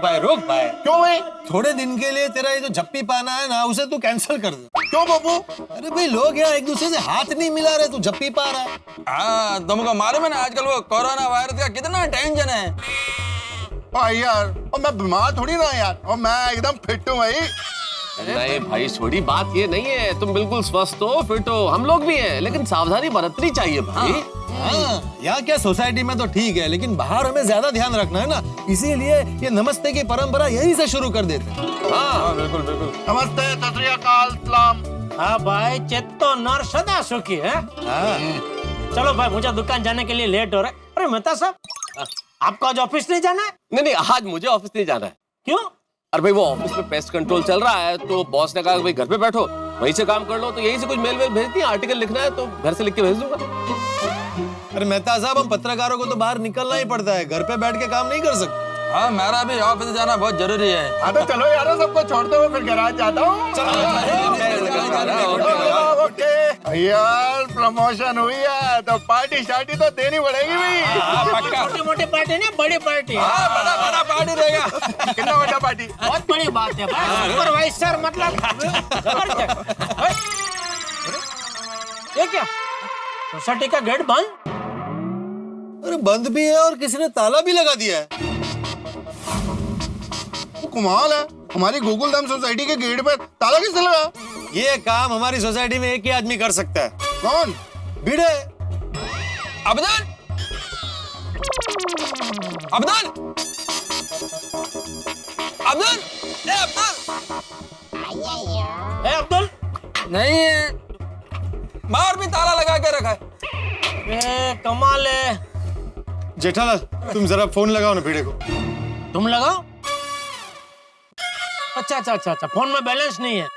भाई। क्यों भाई? थोड़े दिन के लिए तेरा ये जो झप्पी पाना है ना, उसे तू कैंसिल कर दे। क्यों बाबू? अरे भाई, लोग यहाँ एक दूसरे से हाथ नहीं मिला रहे, तू झप्पी पा रहा है। हाँ, तुमको मालूम है ना आजकल वो कोरोना वायरस का कितना टेंशन है। यार, और मैं बीमार थोड़ी ना यार, और मैं एकदम फिट हूँ भाई। नहीं भाई छोड़ी, बात ये नहीं है, तुम बिल्कुल स्वस्थ हो, फिट हो, हम लोग भी हैं, लेकिन सावधानी बरतनी चाहिए भाई। हाँ, यहाँ क्या सोसाइटी में तो ठीक है, लेकिन बाहर हमें ज्यादा ध्यान रखना है ना, इसीलिए ये नमस्ते की परंपरा यहीं से शुरू कर देते हैं। हाँ बिल्कुल बिल्कुल। नमस्ते, सत श्री अकाल, सलाम। हाँ भाई, चित्तो नर सदा सुखी है। हाँ। चलो भाई, मुझे दुकान जाने के लिए लेट हो रहा है। अरे मेहता साहब, आपको आज ऑफिस नहीं जाना है? नहीं, आज मुझे ऑफिस नहीं जाना है। क्यों? अरे भाई, वो ऑफिस में पेस्ट कंट्रोल चल रहा है, तो बॉस ने कहा भाई घर पे बैठो, वहीं से काम कर लो, तो यहीं से कुछ मेल भेज दी, आर्टिकल लिखना है तो घर से लिख के भेज दूंगा। अरे मेहता साहब, हम पत्रकारों को तो बाहर निकलना ही पड़ता है, घर पे बैठ के काम नहीं कर सकते। हाँ, मेरा भी ऑफिस जाना बहुत जरूरी है। हाँ तो चलो यार, सबको छोड़ते हुए फिर गैराज जाता हूँ। ओके यार, प्रमोशन हुई है तो पार्टी शार्टी तो देनी पड़ेगी भाई। छोटी मोटी पार्टी नहीं, बड़ी पार्टी। हाँ, बड़ा बड़ा पार्टी रहेगा। कितना बड़ा पार्टी? बहुत बड़ी बात है भाई, सुपरवाइजर मतलब जबरदस्त। ये क्या, सोसाइटी का गेट बंद? अरे बंद भी है और किसी ने ताला भी लगा दिया है। कमाल है, हमारी गोकुलधाम सोसाइटी के गेट पर ताला किसने लगा? ये काम हमारी सोसाइटी में एक ही आदमी कर सकता है। कौन? भिड़े। अब्दुल, अब्दुल, अब्दुल, ए अब्दुल। ए अब्दुल, नहीं, बाहर भी ताला लगा के रखा है। ए कमाल है। जेठालाल, तुम जरा फोन लगाओ ना भिड़े को। तुम लगाओ। अच्छा, फोन में बैलेंस नहीं है।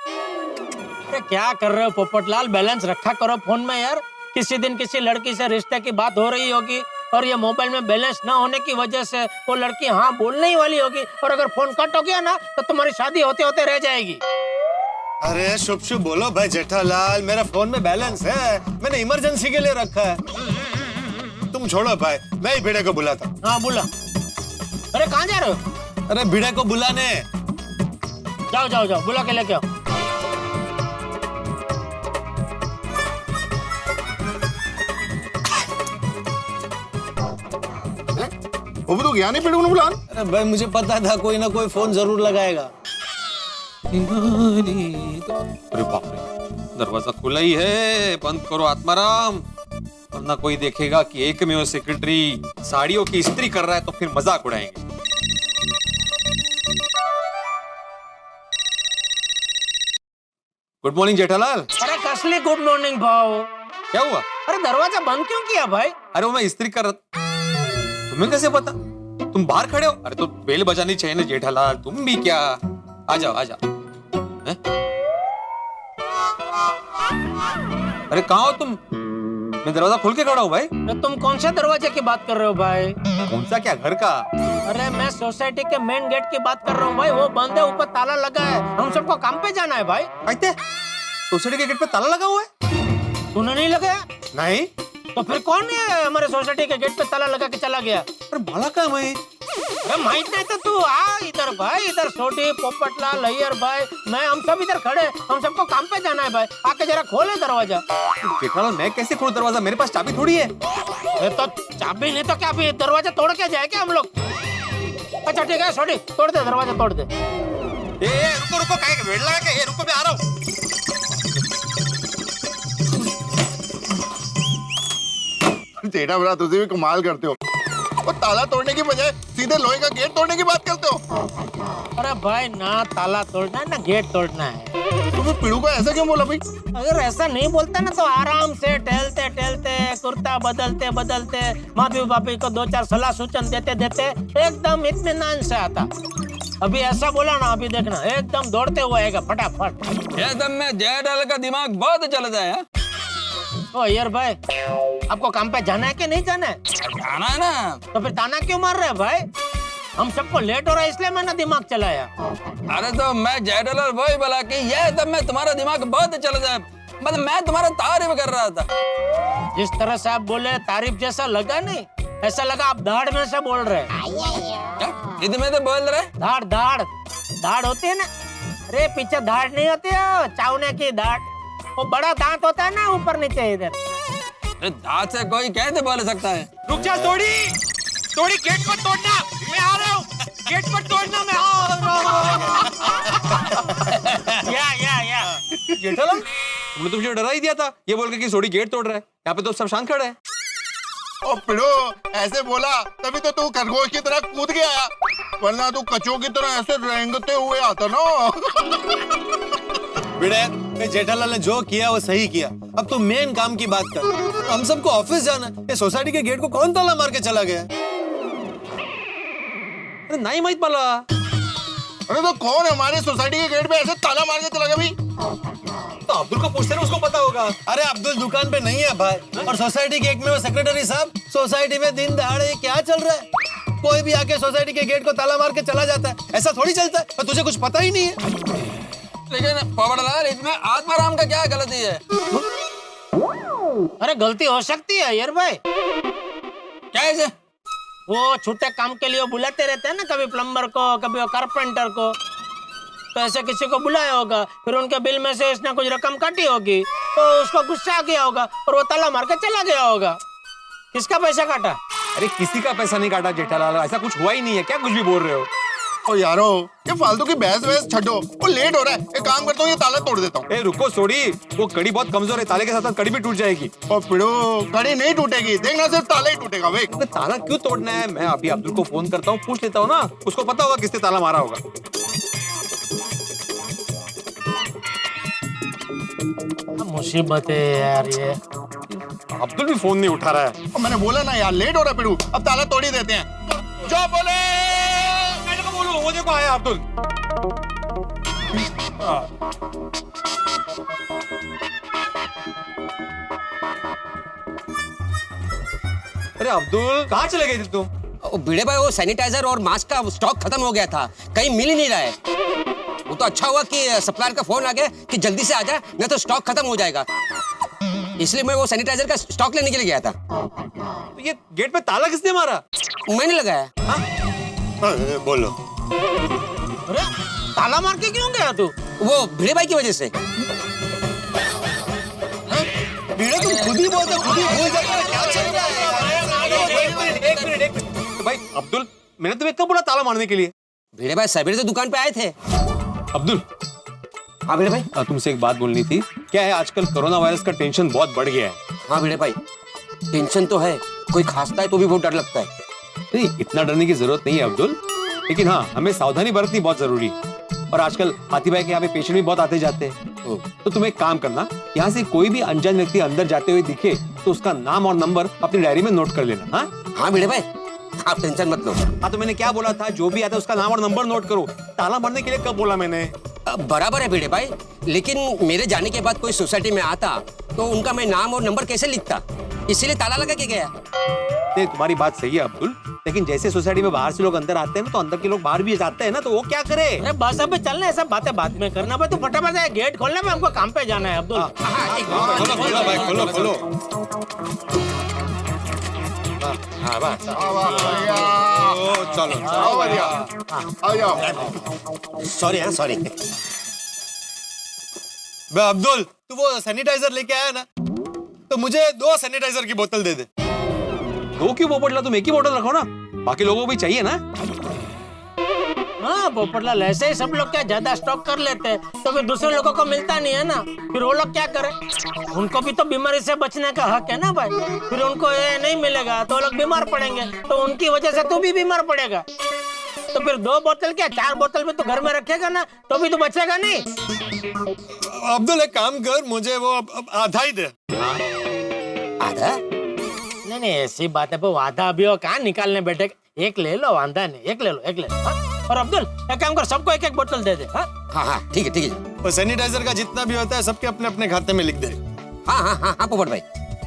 अरे क्या कर रहे हो पोपटलाल, बैलेंस रखा करो फोन में यार। किसी दिन किसी लड़की से रिश्ते की बात हो रही होगी और ये मोबाइल में बैलेंस ना होने की वजह से वो लड़की हाँ बोलने ही वाली होगी, और अगर फोन कट हो गया ना तो तुम्हारी शादी होते होते रह जाएगी। अरे शुभ शुभ बोलो भाई जेठालाल, मेरा फोन में बैलेंस है, मैंने इमरजेंसी के लिए रखा है। तुम छोड़ो भाई, मैं ही भिड़े को बुलाता हूँ। हाँ बुला। अरे कहाँ जा रहे हो? अरे भिड़े को बुलाने। जाओ, बुला के लेके आओ। वो तो गया नहीं पेड़ को बुलान। अरे भाई, मुझे पता था कोई ना कोई फोन जरूर लगाएगा। अरे बाप रे, दरवाजा खुला ही है, बंद करो आत्माराम, वरना कोई देखेगा कि एकमेव सेक्रेटरी साड़ियों की इस्त्री कर रहा है तो फिर मजाक उड़ाएंगे। Good morning Jethalal. अरे कसली गुड मॉर्निंग भाव। क्या हुआ? अरे दरवाजा बंद क्यों किया भाई? अरे वो मैं इस्त्री कर रहा, तुम्हें कैसे पता? तुम बाहर खड़े हो। अरे तो बेल बजानी चाहिए ना जेठालाल, तुम भी क्या। आ जाओ आ जाओ। अरे कहाँ हो तुम? मैं दरवाजा खोल के खड़ा हूँ भाई। तो तुम कौन से दरवाजे की बात कर रहे हो भाई? कौन सा, क्या घर का? अरे मैं सोसाइटी के मेन गेट की बात कर रहा हूँ भाई, वो बंद है, ऊपर ताला लगा है, हम सबको काम पे जाना है भाई। कहते सोसाइटी के गेट पे ताला लगा हुआ है? तूने नहीं लगाया? नहीं। तो फिर कौन है हमारे सोसाइटी के गेट पे ताला लगा के चला गया? अरे बाला का मैं। अरे माहित नहीं तो तू आ इधर भाई, इधर छोटी पोपटलाल अय्यर भाई, मैं, हम सब इधर खड़े, हम सबको काम पे जाना है भाई, आके जरा खोले दरवाजा। जेठालाल मैं कैसे खोलूं दरवाजा, मेरे पास चाबी थोड़ी है। तो चाबी नहीं तो क्या, भी दरवाजा तोड़ के जाए क्या हम लोग? अच्छा ठीक है छोटी, तोड़ दे दरवाजा, तोड़ दे। रुको रुको, काहे के वेट लगा के, रुको मैं आ रहा हूँ। जेठा बड़ा, तुझे भी कमाल करते हो। वो ताला तोड़ने की बजाय सीधे लोहे का गेट तोड़ने की बात करते हो। अरे भाई, ना ताला तोड़ना है ना गेट तोड़ना है। तुम्हें पीड़ू को ऐसा क्यों बोला भाई? अगर ऐसा नहीं बोलता ना तो आराम से टहलते टहलते, कुर्ता बदलते बदलते, माफी भाभी को 2-4 सलाह सूचन देते देते एकदम इत्मीनान से आता। अभी ऐसा बोला ना, अभी देखना एकदम दौड़ते हुए आएगा फटाफट। एकदम में जेठालाल का दिमाग बहुत चलता है। ओ अय्यर भाई, आपको काम पे जाना है कि नहीं जाना है? जाना है ना। तो फिर ताना क्यों मार रहे हैं भाई? हम सबको लेट हो रहा है इसलिए मैंने दिमाग चलाया। अरे तो मैं जेठालाल वही बोला कि ये तब में तुम्हारा दिमाग बहुत चल जाए, मतलब मैं तुम्हारा तारीफ कर रहा था। जिस तरह से आप बोले तारीफ जैसा लगा नहीं, ऐसा लगा आप दाढ़ में से बोल रहे हैं। क्या? इधर में तो बोल रहे दाढ़ दाढ़ दाढ़ होती है ना, अरे पीछे दाढ़ नहीं होती है, चावने की दाढ़, वो बड़ा दांत होता है ना ऊपर नीचे इधर। दांत से कोई कैसे बोल सकता है? रुक जा तोड़ी, तोड़ी गेट को तोड़ना, मैं आ रहा हूँ, गेट को तोड़ना, मैं आ रहा हूँ। या जेठालाल, तुमने तो मुझे डरा ही दिया था ये बोल के कि सोडी गेट तोड़ रहा है। यहाँ पे तो सब शांत खड़े हैं। ओ पिड़ो, ऐसे बोला तभी तो तू खरगोश की तरह कूद के आया, वरना तू कचों की तरह ऐसे रेंगते हुए आता ना। भिड़े, जेठालाल ने जो किया वो सही किया। अब तू मेन काम की बात कर। हम सबको ऑफिस जाना है। ये सोसाइटी के गेट को कौन ताला मार के चला गया? अरे नहीं माहित मला। अरे तो कौन हमारे सोसाइटी के गेट पे ऐसे ताला मार के चला गया भाई? तो अब्दुल को पूछते ना, उसको पता होगा। अरे अब्दुल दुकान पे नहीं है भाई, और सोसाइटी के एक में वो सेक्रेटरी साहब। सोसाइटी में दिन दहाड़े क्या चल रहा है? कोई भी आके सोसाइटी के गेट को ताला मार के चला जाता है, ऐसा थोड़ी चलता है। पर तुझे कुछ पता ही नहीं है। लेकिन पोपटलाल, इसमें आत्माराम का क्या गलती है? अरे गलती हो सकती है यार भाई, कैसे? वो छोटे काम के लिए वो बुलाते रहते हैं ना, कभी प्लम्बर को, कभी वो कारपेंटर को, तो ऐसे किसी को बुलाया होगा, फिर उनके बिल में से इसने कुछ रकम काटी होगी, तो उसको गुस्सा आ गया होगा और वो ताला मार के चला गया होगा। किसका पैसा काटा? अरे किसी का पैसा नहीं काटा जेठालाल, ऐसा कुछ हुआ ही नहीं है। क्या कुछ भी बोल रहे हो? ओ यारो, ये फालतू की बहस वहस छड्डो, वो लेट हो रहा है। एक काम करता हूँ, ये ताला तोड़ देता हूँ। ए रुको सोडी, वो कड़ी बहुत कमजोर है, ताले के साथ साथ कड़ी भी टूट जाएगी। ओ पिड़ो, कड़ी नहीं टूटेगी, देखना सिर्फ ताला ही टूटेगा। वे तो ताला क्यों तोड़ना है? मैं अभी अब्दुल को फोन करता हूँ, पूछ लेता हूँ ना, उसको पता होगा किसने ताला मारा होगा। मुसीबत है यार ये। अब्दुल भी फोन नहीं उठा रहा है। मैंने बोला ना यार, लेट हो रहा है पिड़ू, अब ताला तोड़ ही देते हैं। जो बोले मैं तो बोलूं, वो देखो आया अब्दुल। अरे अब्दुल, कहाँ चले गए थे तुम? ओ भिड़े भाई, वो सैनिटाइजर और मास्क का स्टॉक खत्म हो गया था, कहीं मिल ही नहीं रहा है। वो तो अच्छा हुआ कि सप्लायर का फोन आ गया कि जल्दी से आ जा, नहीं तो स्टॉक खत्म हो जाएगा। इसलिए मैं वो सैनिटाइजर का स्टॉक लेने के लिए गया था। तो ये गेट पे ताला किसने मारा? मैंने लगाया। बोलो। अरे ताला मार के क्यों गया तू? वो भिड़े भाई की वजह से। भिड़े, तुम खुद ही बोलते, खुद ही भूल जाते हो क्या चल रहा है। एक मिनट। तो भाई अब्दुल, मैंने तुम्हें कब बोला ताला मारने के लिए? भिड़े भाई सवेरे तो दुकान पे आए थे। अब्दुल, हाँ भिड़े भाई। तुमसे एक बात बोलनी थी। क्या है, आजकल कोरोना वायरस का टेंशन बहुत बढ़ गया है। हाँ भिड़े भाई, टेंशन तो है, कोई खांसता है तो भी बहुत डर लगता है। नहीं, इतना डरने की जरूरत नहीं है अब्दुल, लेकिन हाँ, हमें सावधानी बरतनी बहुत जरूरी है। और आजकल हाथी भाई के यहाँ पे पेशेंट भी बहुत आते जाते हैं। तो तुम एक काम करना, यहाँ से कोई भी अनजान व्यक्ति अंदर जाते हुए दिखे तो उसका नाम और नंबर अपनी डायरी में नोट कर लेना। हाँ भिड़े भाई, आप टेंशन मत लो। हाँ, तो मैंने क्या बोला था, जो भी आता है उसका नाम और नंबर नोट करो। ताला मारने के लिए कब बोला मैंने? बराबर है भिड़े भाई, लेकिन मेरे जाने के बाद कोई सोसाइटी में आता तो उनका मैं नाम और नंबर कैसे लिखता, इसीलिए ताला लगा के गया। नहीं, तुम्हारी बात सही है अब्दुल, लेकिन जैसे सोसाइटी में बाहर से लोग अंदर आते हैं ना, तो अंदर के लोग बाहर भी जाते हैं ना, तो वो क्या करे? अरे बस अभी चलना, ऐसा बातें बाद में करना भाई। तू फटाफट से गेट खोलना, में हमको काम पे जाना है अब्दुल। खोलो खोलो भाई, खोलो खोलो। हाँ बस, चलो आओ बढ़िया, आ जाओ। सॉरी है, सॉरी। अब्दुल, तू वो सैनिटाइजर लेके आया ना, तो मुझे 2 सैनिटाइजर की बोतल दे दे। 2 क्यों पोपटला, तुम एक ही बोतल रखो ना, बाकी लोगों को भी चाहिए ना। हाँ पोपटलाल, ऐसे ही सब लोग क्या ज्यादा स्टॉक कर लेते हैं, तो फिर दूसरे लोगों को मिलता नहीं है ना, फिर वो लोग क्या करें? उनको भी तो बीमारी से बचने का हक है ना भाई। फिर उनको ये नहीं मिलेगा तो वो लोग बीमार पड़ेंगे, तो उनकी वजह से तू भी बीमार पड़ेगा। तो फिर 2 बोतल क्या 4 बोतल भी तो घर में रखेगा ना, तो भी तो बचेगा नहीं। अब्दुल, एक काम कर, मुझे वो अब आधा ही दे। आधा? नहीं, ऐसी बात है, वो आधा अभी वो कहाँ निकालने बैठे। एक ले लो, वांधा नहीं, एक ले लो, एक ले लो। हाँ? और अब्दुल, एक काम कर, सबको 1-1 बोतल दे दे। हाँ हाँ, ठीक है ठीक है। और सैनिटाइजर का जितना भी होता है सबके अपने अपने खाते में लिख दे। हाँ हाँ हाँ हाँ पोपट भाई।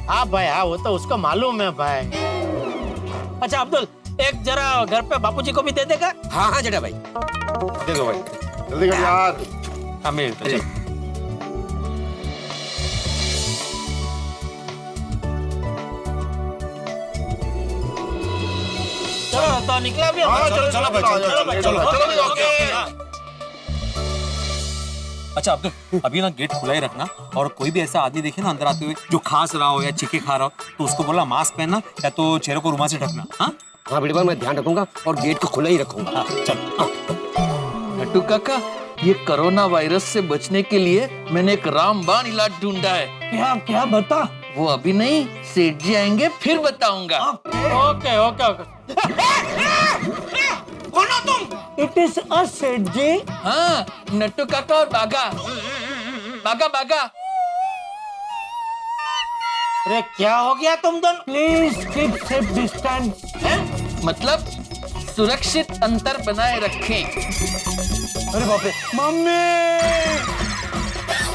हाँ भाई, हाँ वो तो उसको मालूम है भाई। अच्छा अब्दुल, एक जरा घर पे बापूजी को भी दे देगा? हाँ हाँ जेठा भाई। दे दो भाई। जल्दी कर यार। हाँ, मेरे तो चल। चलो तो निकला भी हाँ, चलो चलो भाई, चलो भाई, ओके। अच्छा अब्दुल अभी ना गेट खुला ही रखना और कोई भी ऐसा आदमी देखे ना अंदर आते हुए जो खांस रहा हो या चीखे खा रहा हो तो उसको बोलना मास्क पहनना या तो चेहरे को रुमाल से ढकना। हाँ हाँ बिल्कुल, मैं ध्यान रखूंगा और गेट को खुला ही रखूंगा। चल नट्टू काका, ये कोरोना वायरस से बचने के लिए मैंने एक रामबाण इलाज ढूंढा है। क्या क्या बता। वो अभी नहीं, सेठ जी आएंगे फिर बताऊंगा। Okay okay okay. कौन हो तुम? इट इज अस सेठ जी। हाँ, नट्टू काका और बागा। बागा बागा। अरे क्या हो गया तुम दोनों? Please keep safe distance. मतलब सुरक्षित अंतर बनाए रखें। अरे बाप रे, मम्मी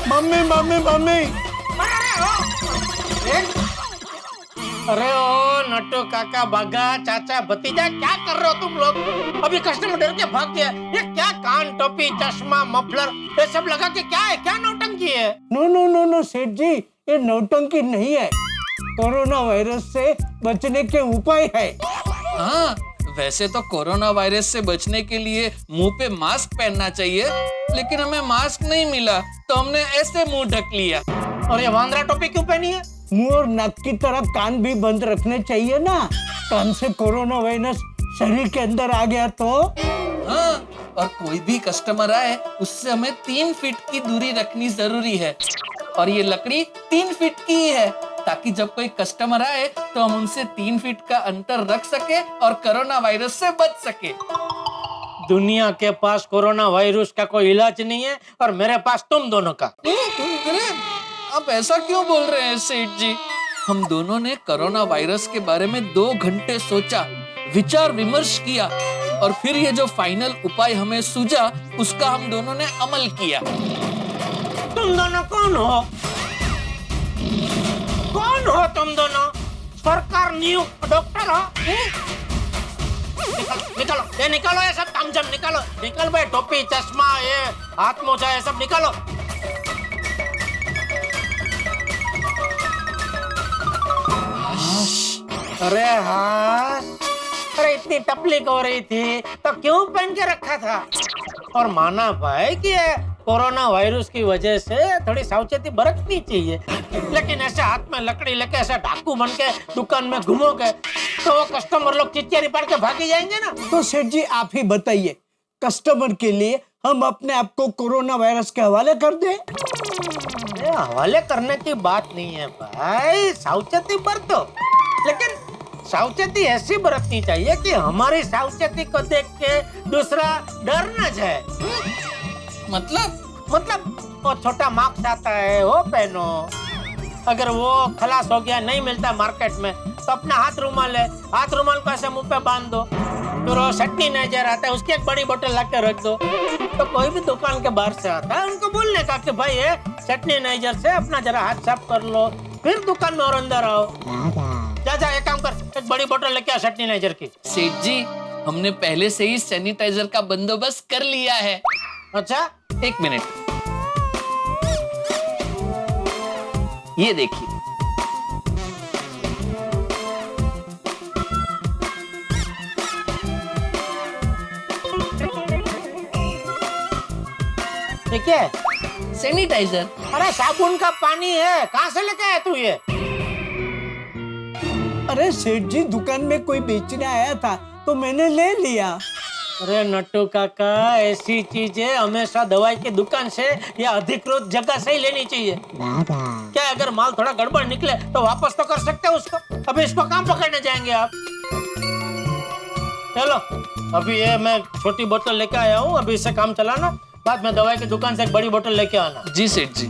मम्मी मम्मी मम्मी। अरे ओ नट्टू काका बागा चाचा भतीजा, क्या कर रहे हो तुम लोग? अभी कस्टमर डर के भाग गया। ये क्या कान टोपी चश्मा मफलर ये सब लगा के क्या है? क्या नौटंकी है? नो नो नो नो सेठ जी, ये नौटंकी नहीं है, कोरोना वायरस से बचने के उपाय है। हाँ, वैसे तो कोरोना वायरस से बचने के लिए मुंह पे मास्क पहनना चाहिए, लेकिन हमें मास्क नहीं मिला तो हमने ऐसे मुंह ढक लिया। और ये वांद्रा टोपी क्यों पहनी है? मुंह और नाक की तरह कान भी बंद रखने चाहिए ना, कान से कोरोना वायरस शरीर के अंदर आ गया तो। हाँ, और कोई भी कस्टमर आए उससे हमें 3 फीट की दूरी रखनी जरूरी है, और ये लकड़ी 3 फीट की ही है, ताकि जब कोई कस्टमर आए तो हम उनसे 3 फीट का अंतर रख सके और कोरोना वायरस से बच सके। दुनिया के पास कोरोना वायरस का कोई इलाज नहीं है और मेरे पास तुम दोनों का। अरे आप ऐसा क्यों बोल रहे हैं सेठ जी? हम दोनों ने कोरोना वायरस के बारे में 2 घंटे सोचा, विचार विमर्श किया, और फिर ये जो फाइनल उपाय हमें सूझा उसका हम दोनों ने अमल किया। तुम दोनों कौन हो? कौन हो तुम दोनों? सरकार नियुक्त डॉक्टर हो? निकालो ये निकालो, ये सब तामझाम निकालो। निकल भाई, टोपी चश्मा ये हाथ मोजा ये सब निकालो। अरे हाँ, अरे इतनी तकलीफ हो रही थी तो क्यों पहन के रखा था? और माना भाई कि कोरोना वायरस की वजह से थोड़ी सावचेती बरतनी चाहिए, लेकिन ऐसे हाथ में लकड़ी लेके ऐसा डाकू बन के दुकान में घूमोगे तो वो कस्टमर लोग चिचियारी पाड़ के भागी जाएंगे ना। तो सेठ जी आप ही बताइए, कस्टमर के लिए हम अपने आप को कोरोना वायरस के हवाले कर दें? हवाले करने की बात नहीं है भाई, सावचेती बरतो, लेकिन सावचेती ऐसी बरतनी चाहिए कि हमारी सावचेती को देख के दूसरा डर न जाए। मतलब वो छोटा मास्क आता है वो पहनो, अगर वो खलास हो गया नहीं मिलता मार्केट में तो अपना हाथ रुमाल है, हाथ रुमाल को ऐसे मुंह पे बांध दो, फिर वो सैनिटाइजर आता है उसकी एक बड़ी बोतल ला के रख दो। तो कोई भी दुकान के बाहर से आता है उनको बोलने का कि भाई ये सैनिटाइजर से अपना जरा हाथ साफ कर लो, फिर दुकान में और अंदर आओ। जा एक काम कर, एक बड़ी बोतल लेके आ सैनिटाइजर की। सेठ जी, हमने पहले से ही सैनिटाइजर का बंदोबस्त कर लिया है। अच्छा, 1 मिनट, ये देखिए। ठीक है, सैनिटाइजर। अरे साबुन का पानी है, कहाँ से लेके आया तू ये? अरे सेठ जी, दुकान में कोई बेचने आया था तो मैंने ले लिया। अरे नट्टू काका, ऐसी चीजें हमेशा दवाई की दुकान से या अधिकृत जगह से ही लेनी चाहिए। क्या अगर माल थोड़ा गड़बड़ निकले तो वापस तो कर सकते हो उसको। अभी इसको कहाँ पकड़ने जाएंगे आप? चलो, अभी ये मैं छोटी बोतल लेके आया हूँ, अभी इससे काम चलाना, बाद में दवाई की दुकान से एक बड़ी बोतल लेके आना। जी सेठ जी।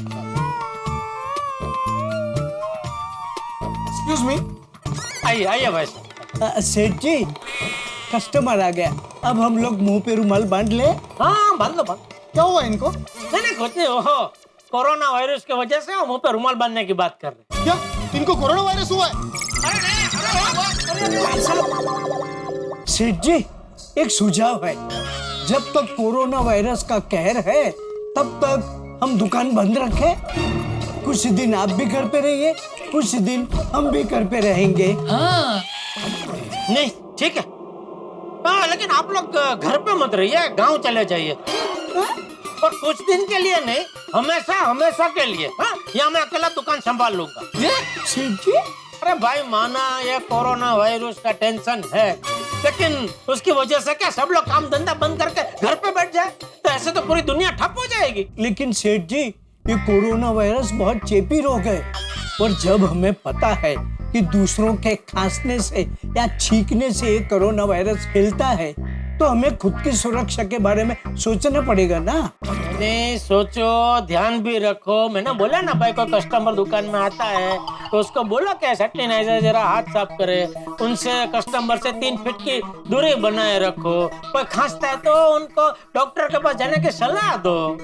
Excuse me. आइए आइए भाई। सेठ जी, कस्टमर आ गया, अब हम लोग मुंह पे रुमाल बांध ले। हाँ बांध लो, बांध। क्या हुआ इनको? नहीं कुछ नहीं, ओहो कोरोना वायरस की वजह से वो मुंह पे रुमाल बांधने की बात कर रहे हैं। क्या इनको कोरोना वायरस हुआ है? सेठ जी, एक सुझाव है, जब तक कोरोना वायरस का कहर है तब तक हम दुकान बंद रखें। कुछ दिन आप भी घर पे रहिए, कुछ दिन हम भी घर पे रहेंगे। हाँ, नहीं ठीक है, हाँ, लेकिन आप लोग घर पे मत रहिए, गांव चले जाइए। और कुछ दिन के लिए नहीं, हमेशा हमेशा के लिए। हाँ, यहाँ मैं अकेला दुकान संभाल लूंगा। सेठ जी, अरे भाई माना ये कोरोना वायरस का टेंशन है, लेकिन उसकी वजह से क्या सब लोग काम धंधा बंद करके घर पे बैठ जाए? तो ऐसे तो पूरी दुनिया ठप हो जाएगी। लेकिन सेठ जी, ये कोरोना वायरस बहुत चेपी रोग है, और जब हमें पता है कि दूसरों के खांसने से या छींकने से ये कोरोना वायरस फैलता है, तो हमें खुद की सुरक्षा के बारे में सोचना पड़ेगा ना। नहीं सोचो, ध्यान भी रखो। मैंने बोला ना भाई, कोई कस्टमर दुकान में आता है तो उसको बोलो क्या सैनिटाइजर जरा हाथ साफ करे, उनसे कस्टमर से 3 फीट की दूरी बनाए रखो। कोई खांसता है तो उनको डॉक्टर के पास जाने की सलाह दो।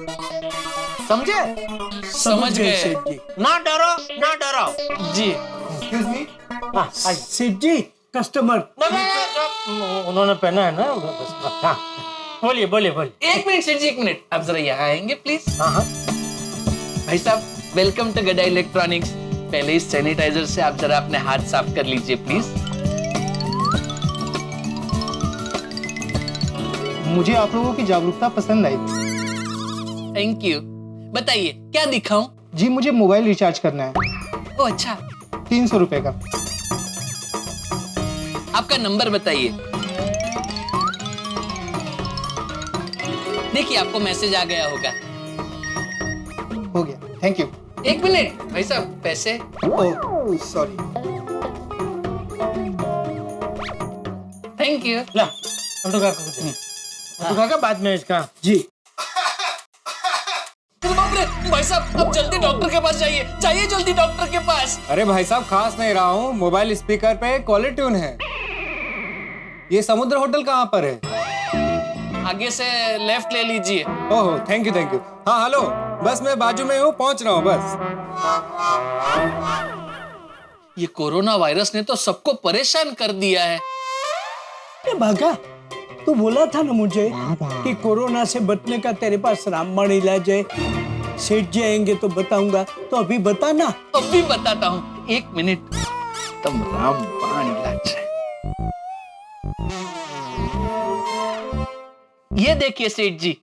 समझे? समझ गए सेठ जी। ना डरो, ना डरो जी। हाँ, आइए। सेठ जी, कस्टमर। उन्होंने पहना है ना बस। हाँ, बोलिए बोलिए बोलिए। 1 मिनट सेठ जी, 1 मिनट, आप जरा यहाँ आएंगे प्लीज। हाँ हाँ। भाई साहब, वेलकम टू गडा इलेक्ट्रॉनिक्स। पहले इस सैनिटाइजर से आप जरा अपने हाथ साफ कर लीजिए प्लीज। मुझे आप लोगों की जागरूकता पसंद आई। Thank you. बताइए क्या दिखाऊं? जी, मुझे मोबाइल रिचार्ज करना है, ओ अच्छा, 300 रुपए का। आपका नंबर बताइए। देखिए आपको मैसेज आ गया होगा। हो गया, थैंक यू। 1 मिनट भाई साहब, पैसे। Oh sorry. Thank you. ला, अंटू काका को दे। अंटू काका बाद में इसका। जी, बाप रे, भाई साहब अब जल्दी डॉक्टर के पास जाइए, जाइए जल्दी डॉक्टर के पास। अरे भाई साहब, खास नहीं रहा हूँ, मोबाइल स्पीकर पे कॉलर ट्यून है। ये समुद्र होटल कहाँ पर है? आगे से लेफ्ट ले लीजिए। Oh thank you thank you. हाँ हेलो, बस मैं बाजू में हूँ, पहुँच रहा हूँ बस। ये कोरोना वायरस ने तो सबको परेशान कर दिया है। ए भागा, तू बोला था ना मुझे कि कोरोना से बचने का तेरे पास रामबाण इलाज है। सेठ जी आएंगे तो बताऊंगा, तो अभी बता ना। अभी बताता हूँ, 1 मिनट। तब रामबाण इलाज है। ये देखिए सेठ जी,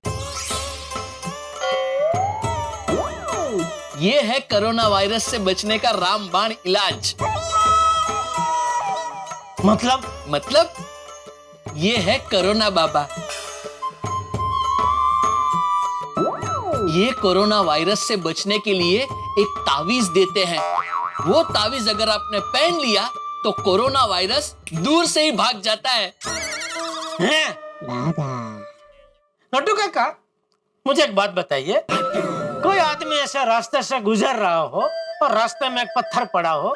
ये है कोरोना वायरस से बचने का रामबाण इलाज। मतलब ये है कोरोना बाबा। ये कोरोना वायरस से बचने के लिए एक तावीज देते हैं। वो तावीज अगर आपने पहन लिया तो कोरोना वायरस दूर से ही भाग जाता है। नट्टू काका, मुझे एक बात बताइए। कोई आदमी ऐसे रास्ते से गुजर रहा हो और रास्ते में एक पत्थर पड़ा हो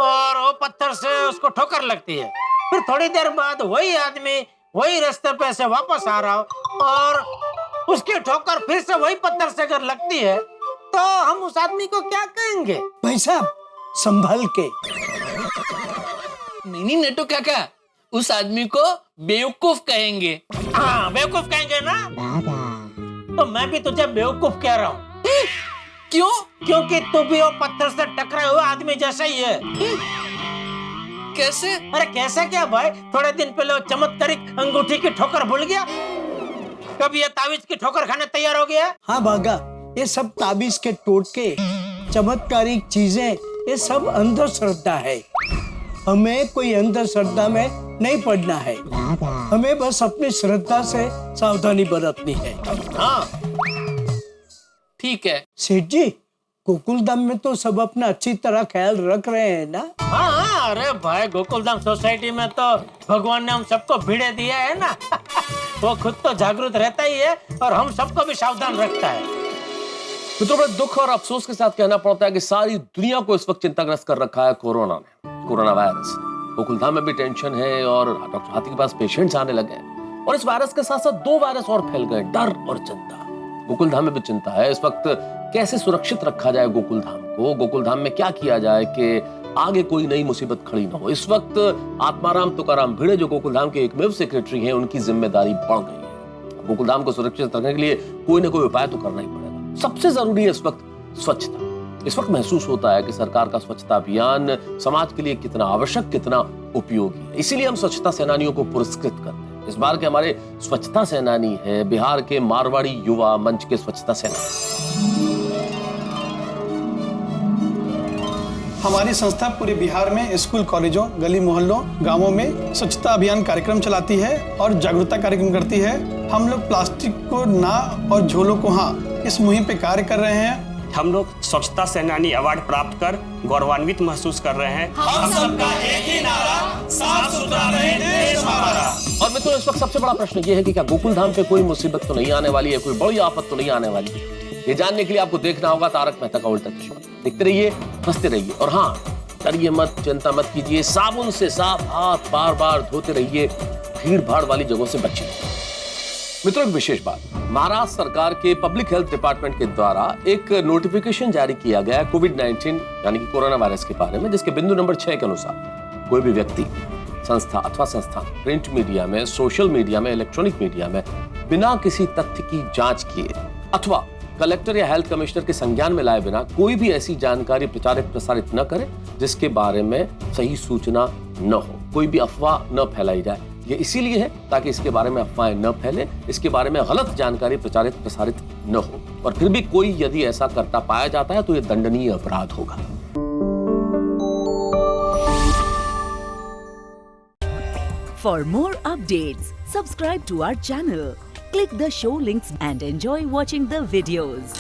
और वो पत्थर से उसको ठोकर लगती है, फिर थोड़ी देर बाद वही आदमी वही रास्ते पे से वापस आ रहा हो और उसकी ठोकर फिर से वही पत्थर से अगर लगती है, तो हम उस आदमी को क्या कहेंगे? भाई साहब, संभल के। नहीं नट्टू काका, उस आदमी को बेवकूफ कहेंगे। हाँ, बेवकूफ कहेंगे ना? तो मैं भी तुझे बेवकूफ कह रहा हूँ। क्यों? क्योंकि तू भी वो पत्थर से टकराए हुए आदमी जैसा ही है। कैसे? अरे कैसे क्या भाई, थोड़े दिन पहले वो चमत्कारिक अंगूठी की ठोकर भूल गया? कभी ये तावीज की ठोकर खाने तैयार हो गया? हाँ भागा, ये सब ताबीज के टोटके, चमत्कारिक चीजें, ये सब अंधश्रद्धा है। हमें कोई अंधश्रद्धा में नहीं पड़ना है। हमें बस अपनी श्रद्धा से सावधानी बरतनी है। हाँ ठीक है। सेठ जी, गोकुलधाम में तो सब अपना अच्छी तरह ख्याल रख रहे हैं ना? हाँ, अरे भाई गोकुलधाम सोसाइटी में तो भगवान ने हम सबको भिड़े दिया है ना। वो खुद तो जागरूक रहता ही है और हम सबको भी सावधान रखता है। मित्रों, बड़े दुख और अफसोस के साथ कहना पड़ता है कि सारी दुनिया को इस वक्त चिंताग्रस्त कर रखा है कोरोना वायरस। गोकुलधाम में भी टेंशन है और डॉक्टर हाथी के पास पेशेंट्स आने लगे हैं और इस वायरस के साथ साथ 2 वायरस और फैल गए, डर और चिंता। गोकुलधाम में भी चिंता है इस वक्त, कैसे सुरक्षित रखा जाए गोकुलधाम को, गोकुलधाम में क्या किया जाए कि आगे कोई नई मुसीबत खड़ी ना हो। इस वक्त आत्माराम तुकाराम भिड़े जो गोकुलधाम के एकमेव सेक्रेटरी हैं, उनकी जिम्मेदारी बढ़ गई है। गोकुलधाम को सुरक्षित रखने के लिए कोई ना कोई उपाय तो करना ही पड़ेगा। सबसे जरूरी है इस वक्त स्वच्छता। इस वक्त महसूस होता है कि सरकार का स्वच्छता अभियान समाज के लिए कितना आवश्यक, कितना उपयोगी है। इसीलिए हम स्वच्छता सेनानियों को पुरस्कृत करते हैं। इस बार के हमारे स्वच्छता सेनानी है बिहार के मारवाड़ी युवा मंच के स्वच्छता सेनानी। हमारी संस्था पूरे बिहार में स्कूल, कॉलेजों, गली मोहल्लों, गांवों में स्वच्छता अभियान कार्यक्रम चलाती है और जागरूकता कार्यक्रम करती है। हम लोग प्लास्टिक को ना और झोलों को हाँ, इस मुहिम पे कार्य कर रहे हैं। हम लोग स्वच्छता सेनानी अवार्ड प्राप्त कर गौरवान्वित महसूस कर रहे हैं। हम सबका एक ही नारा, साफ सुथरा रहे देश हमारा। और मित्रों, इस वक्त सबसे बड़ा प्रश्न ये है कि क्या गोकुल धाम पे कोई मुसीबत तो नहीं आने वाली है, कोई बड़ी आफत तो नहीं आने वाली है? ये जानने के लिए आपको देखना होगा तारक मेहता का उल्टा चश्मा। देखते रहिए, हंसते रहिए और हाँ, डरिए मत, चिंता मत कीजिए, साबुन से साफ हाथ बार बार धोते रहिए, भीड़ भाड़ वाली जगहों से बचिए। मित्रों, एक विशेष बात, महाराष्ट्र सरकार के पब्लिक हेल्थ डिपार्टमेंट के द्वारा एक नोटिफिकेशन जारी किया गया कोविड-19 यानी कि कोरोना वायरस के बारे में, जिसके बिंदु नंबर 6 के अनुसार कोई भी व्यक्ति, संस्था अथवा संस्थान प्रिंट मीडिया में, सोशल मीडिया में, इलेक्ट्रॉनिक मीडिया में बिना किसी तथ्य की जांच किए अथवा कलेक्टर या हेल्थ कमिश्नर के संज्ञान में लाए बिना कोई भी ऐसी जानकारी प्रचारित प्रसारित न करे जिसके बारे में सही सूचना न हो, कोई भी अफवाह न फैलाई जाए। ये इसीलिए है ताकि इसके बारे में अफवाहें न फैले, इसके बारे में गलत जानकारी प्रचारित प्रसारित न हो, और फिर भी कोई यदि ऐसा करता पाया जाता है तो ये दंडनीय अपराध होगा। For more updates, subscribe to our channel, click the show links and enjoy watching the videos.